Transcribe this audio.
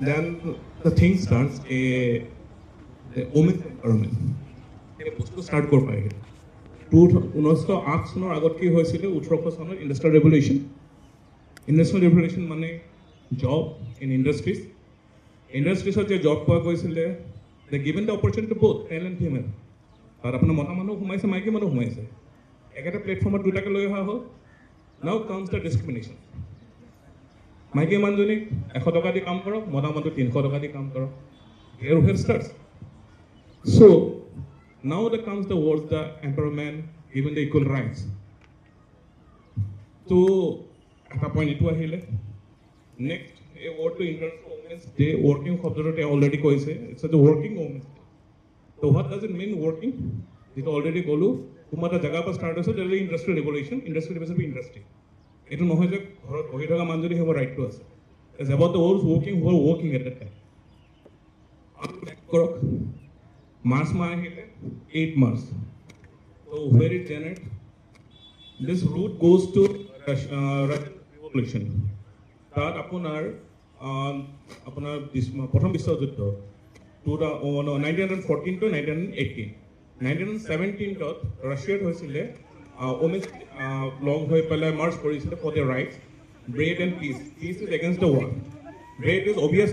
then the thing starts the women's empowerment. এই বস্তু start কৰিব পাৰি 1908 চনৰ আগত কি হৈছিলে 1800 চনত ইণ্ডাষ্ট্ৰিয়েল ৰেভলিউশ্যন মানে জব ইন ইণ্ডাষ্ট্ৰিজত যে জব পোৱা গৈছিলে they given the opportunity both male and female তাত আপোনাৰ মতা মানুহ সোমাইছে মাইকী মানুহ সোমাইছে একেটা প্লেটফৰ্মত দুটাকে লৈ অহা হ'ল নাও কামছ দ্য ডিছক্ৰিমিনেশ্যন মাইকী মানুহজনীক 100 টকা দি কাম কৰক মতা মানুহ 300 টকা দি কাম কৰক here starts so now there comes the words the empowerment given the equal rights to at a point it ahile next a word to international women's day working শব্দটো already কৈছে it's the working women's day so what does it mean working it already কলো কোনটা জায়গা পৰা start হৈছে there is industrial revolution industry এটো নহয় যে ঘৰত বহি থকা মানুহজনী হেব ৰাইট টু আছে it's about the world's working who are working at that time কৰক Mars ma ahile 8 Mars. So where it Janet? This route goes to Russian Revolution. That apunar this Pratham Vishwa Yuddha to the 1914 to 1918. 1917 ত Russia হৈছিলে women's long হৈ পেলাই march কৰিছিলে for their rights. Bread and peace. Peace is against the war. Bread is obvious.